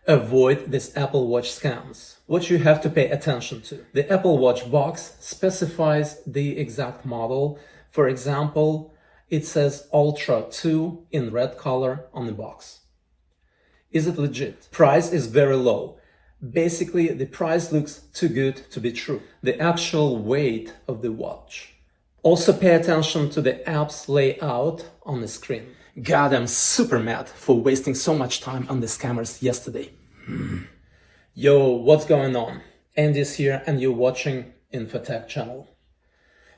Avoid these Apple Watch scams. What you have to pay attention to. The Apple Watch box specifies the exact model. For example, it says Ultra 2 in red color on the box. Is it legit? Price is very low. Basically, the price looks too good to be true. The actual weight of the watch. Also pay attention to the app's layout on the screen. God, I'm super mad for wasting so much time on the scammers yesterday. Yo, what's going on? Andy's here and you're watching InfoTek channel.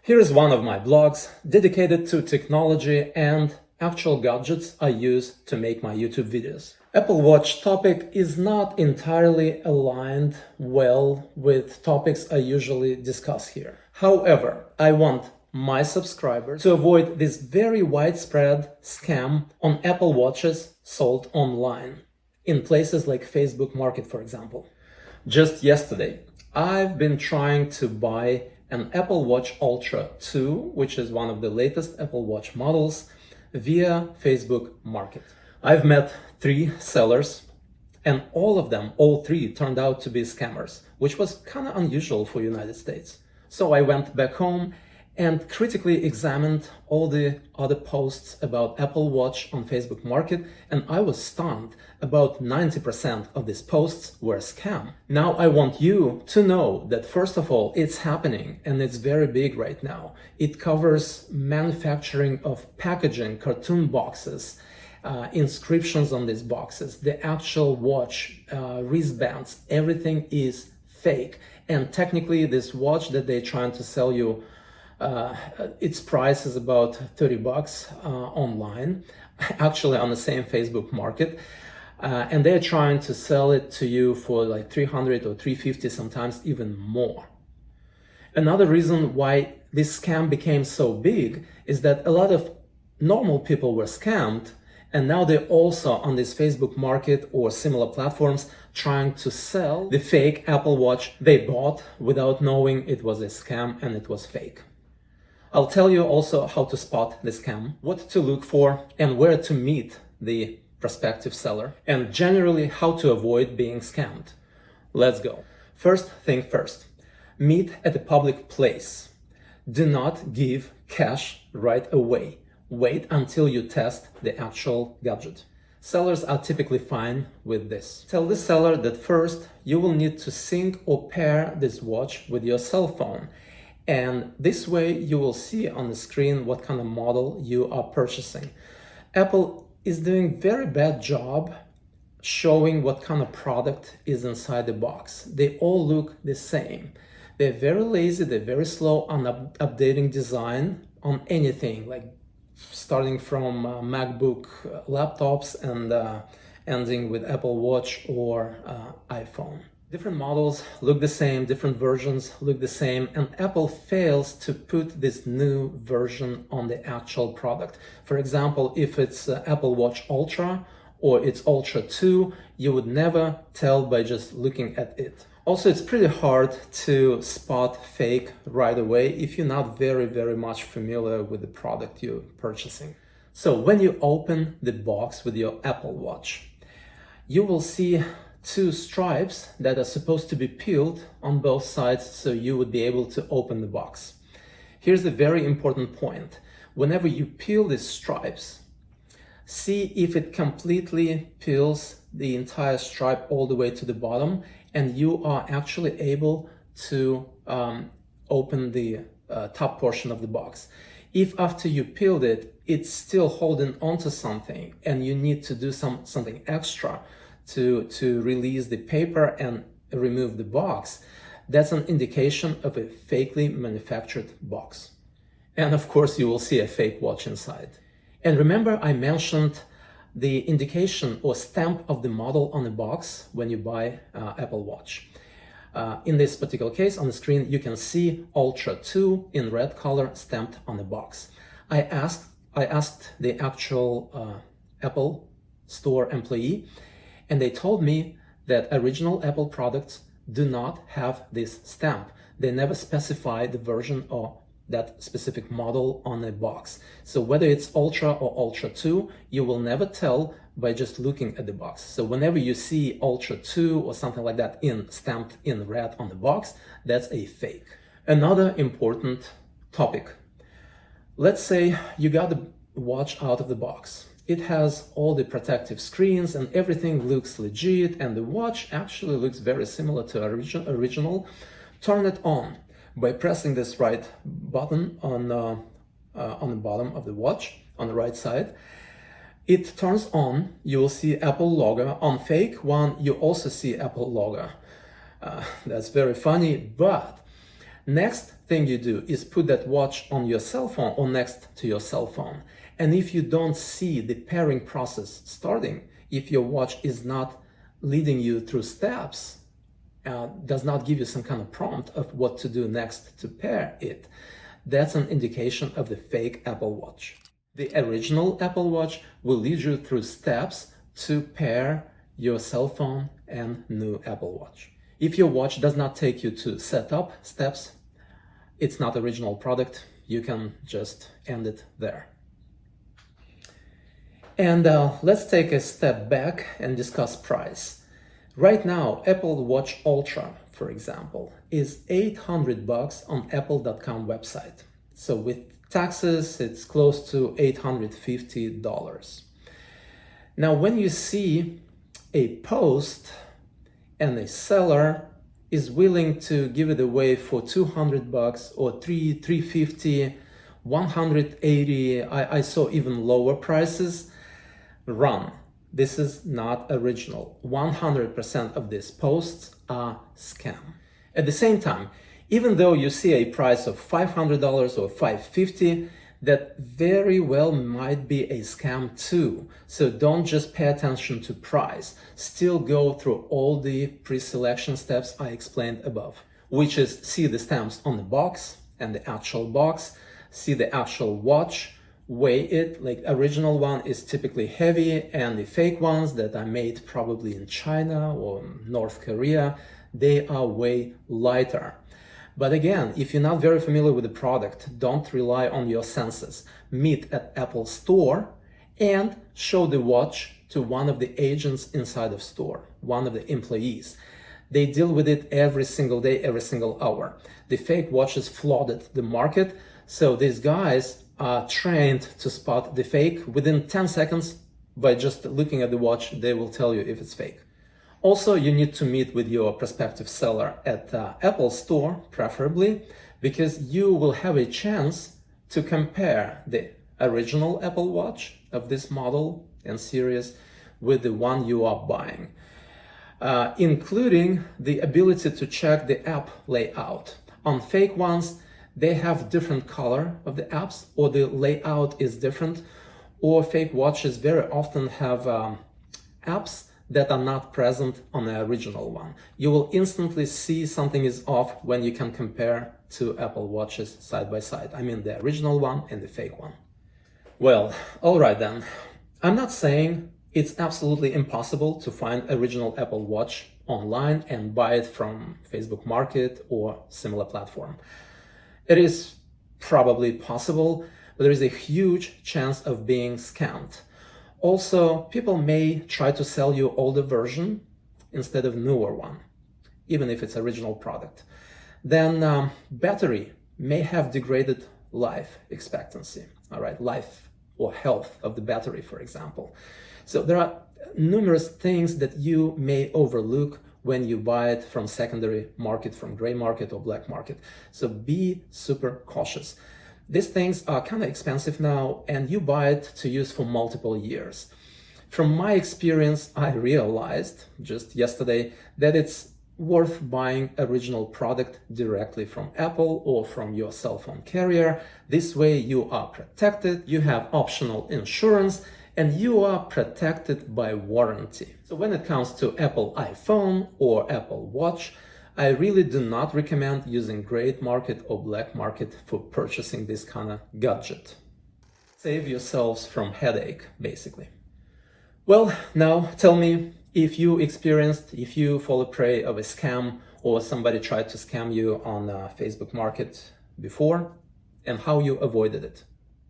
Here is one of my blogs dedicated to technology and actual gadgets I use to make my YouTube videos. Apple Watch topic is not entirely aligned well with topics I usually discuss here. However, I want my subscribers to avoid this very widespread scam on Apple Watches sold online in places like Facebook Market, for example. Just yesterday, I've been trying to buy an Apple Watch Ultra 2, which is one of the latest Apple Watch models, via Facebook Market. I've met 3 sellers and all 3 turned out to be scammers, which was kind of unusual for United States. So I went back home and critically examined all the other posts about Apple Watch on Facebook Market, and I was stunned. About 90% of these posts were a scam. Now I want you to know that first of all, it's happening and it's very big right now. It covers manufacturing of packaging, cartoon boxes, inscriptions on these boxes, the actual watch, wristbands, everything is fake. And technically this watch that they're trying to sell you, its price is about $30 online, actually on the same Facebook Market, and they're trying to sell it to you for like $300 or $350, sometimes even more. Another reason why this scam became so big is that a lot of normal people were scammed, and now they're also on this Facebook Market or similar platforms trying to sell the fake Apple Watch they bought without knowing it was a scam and it was fake. I'll tell you also how to spot the scam, what to look for, and where to meet the prospective seller, and generally how to avoid being scammed. Let's go. First thing first, meet at a public place. Do not give cash right away. Wait until you test the actual gadget. Sellers are typically fine with this. Tell the seller that first you will need to sync or pair this watch with your cell phone. And this way you will see on the screen what kind of model you are purchasing. Apple is doing very bad job showing what kind of product is inside the box. They all look the same. They're very lazy, they're very slow on updating design on anything, like starting from MacBook laptops and ending with Apple Watch or iPhone. Different models look the same, different versions look the same, and Apple fails to put this new version on the actual product. For example, if it's Apple Watch Ultra or it's Ultra 2, you would never tell by just looking at it. Also, it's pretty hard to spot fake right away if you're not very much familiar with the product you're purchasing. So when you open the box with your Apple Watch, you will see 2 stripes that are supposed to be peeled on both sides so you would be able to open the box. Here's the very important point. Whenever you peel these stripes, see if it completely peels the entire stripe all the way to the bottom and you are actually able to open the top portion of the box. If after you peeled it, it's still holding onto something and you need to do something extra to release the paper and remove the box, that's an indication of a fakely manufactured box. And of course, you will see a fake watch inside. And remember, I mentioned the indication or stamp of the model on the box when you buy Apple Watch. In this particular case, on the screen, you can see Ultra 2 in red color stamped on the box. I asked the actual Apple store employee, and they told me that original Apple products do not have this stamp. They never specify the version or that specific model on a box. So whether it's Ultra or Ultra 2, you will never tell by just looking at the box. So whenever you see Ultra 2 or something like that stamped in red on the box, that's a fake. Another important topic. Let's say you got the watch out of the box. It has all the protective screens and everything looks legit, and the watch actually looks very similar to original. Turn it on by pressing this right button on the bottom of the watch on the right side. It turns on, you will see Apple logo. On fake one, you also see Apple logo. That's very funny, but next thing you do is put that watch on your cell phone or next to your cell phone. And if you don't see the pairing process starting, if your watch is not leading you through steps, does not give you some kind of prompt of what to do next to pair it, that's an indication of the fake Apple Watch. The original Apple Watch will lead you through steps to pair your cell phone and new Apple Watch. If your watch does not take you to setup steps, it's not original product. You can just end it there. And let's take a step back and discuss price. Right now, Apple Watch Ultra, for example, is $800 on apple.com website. So with taxes, it's close to $850. Now, when you see a post and a seller is willing to give it away for $200 or $350, $180, I saw even lower prices, run. This is not original. 100% of these posts are scam. At the same time, even though you see a price of $500 or $550, that very well might be a scam too. So don't just pay attention to price. Still go through all the pre-selection steps I explained above, which is see the stamps on the box and the actual box, see the actual watch, weigh it. Like original one is typically heavy, and the fake ones that are made probably in China or North Korea, they are way lighter. But again, if you're not very familiar with the product, don't rely on your senses. Meet at Apple Store and show the watch to one of the agents inside of store, one of the employees. They deal with it every single day, every single hour. The fake watches flooded the market, so these guys are trained to spot the fake. Within 10 seconds, by just looking at the watch, they will tell you if it's fake. Also, you need to meet with your prospective seller at Apple Store, preferably, because you will have a chance to compare the original Apple Watch of this model and series with the one you are buying, including the ability to check the app layout. On fake ones, they have different color of the apps, or the layout is different, or fake watches very often have apps that are not present on the original one. You will instantly see something is off when you can compare two Apple Watches side by side. I mean the original one and the fake one. Well, all right then. I'm not saying it's absolutely impossible to find original Apple Watch online and buy it from Facebook Market or similar platform. It is probably possible, but there is a huge chance of being scammed. Also, people may try to sell you older version instead of newer one, even if it's original product. Then battery may have degraded life expectancy, all right, life or health of the battery, for example. So there are numerous things that you may overlook when you buy it from secondary market, from gray market or black market. So be super cautious. These things are kind of expensive now, and you buy it to use for multiple years. From my experience, I realized just yesterday that it's worth buying original product directly from Apple or from your cell phone carrier. This way you are protected, you have optional insurance, and you are protected by warranty. So when it comes to Apple iPhone or Apple Watch, I really do not recommend using gray market or black market for purchasing this kind of gadget. Save yourselves from headache, basically. Well, now tell me if you fall prey of a scam or somebody tried to scam you on Facebook Market before. and how you avoided it.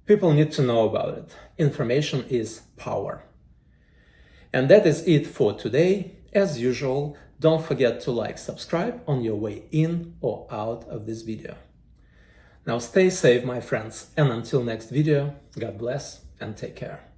People need to know about it. Information is power. And that is it for today. As usual, don't forget to like, subscribe on your way in or out of this video. Now stay safe, my friends, and until next video, God bless and take care.